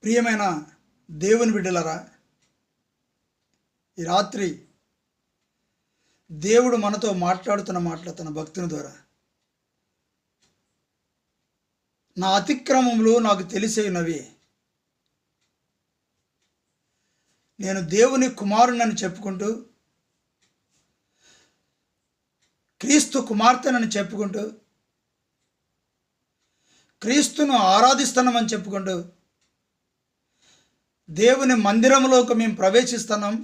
ప్రియమైన దేవుని బిడ్డలారా, ఈ రాత్రి దేవుడు మనతో మాట్లాడుతున్న మాటలు తన భక్తుని ద్వారా, నా అతిక్రమములు నాకు తెలిసేనవి, నేను దేవుని కుమారునని చెప్పుకుంటూ, క్రీస్తు కుమార్తెనని చెప్పుకుంటూ, క్రీస్తును ఆరాధిస్తున్నామని చెప్పుకుంటూ, దేవుని మందిరంలోకి మేము ప్రవేశిస్తున్నాం,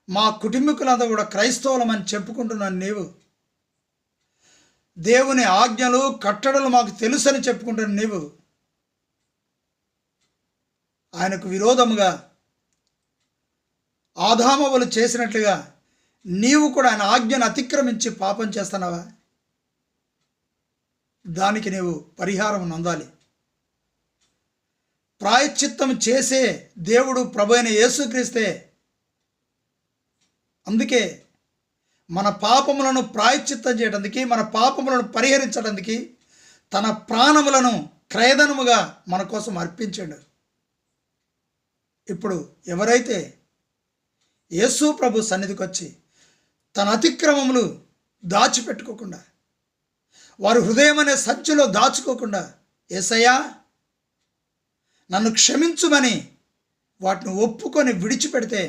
మా కుటుంబీకులంతా కూడా క్రైస్తవులమని చెప్పుకుంటున్నాను. నీవు దేవుని ఆజ్ఞలు కట్టడలు మాకు తెలుసని చెప్పుకుంటున్న నీవు ఆయనకు విరోధముగా ఆదామవులు చేసినట్లుగా నీవు కూడా ఆయన ఆజ్ఞను అతిక్రమించి పాపం చేస్తున్నావా? దానికి నీవు పరిహారం నొందాలి. ప్రాయశ్చిత్తం చేసే దేవుడు ప్రభు అయిన యేసుక్రీస్తే. అందుకే మన పాపములను ప్రాయశ్చిత్తం చేయడానికి, మన పాపములను పరిహరించడానికి తన ప్రాణములను క్రయధనముగా మన కోసం అర్పించాడు. ఇప్పుడు ఎవరైతే యేసు ప్రభు సన్నిధికి వచ్చి తన అతిక్రమములు దాచిపెట్టుకోకుండా, వారి హృదయం అనే సంచిలో దాచుకోకుండా, యేసయ్యా నన్ను క్షమించుమని వాటిని ఒప్పుకొని విడిచిపెడితే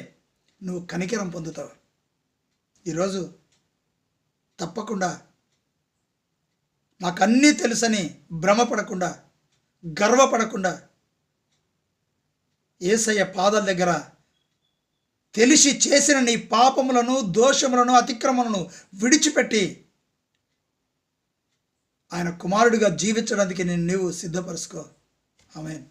నువ్వు కనికరం పొందుతావు. ఈరోజు తప్పకుండా నాకు అన్నీ తెలుసని భ్రమపడకుండా, గర్వపడకుండా యేసయ్య పాదాల దగ్గర తెలిసి చేసిన నీ పాపములను, దోషములను, అతిక్రమలను విడిచిపెట్టి ఆయన కుమారుడిగా జీవించడానికి నీవు సిద్ధపరచుకో. ఆమేన్.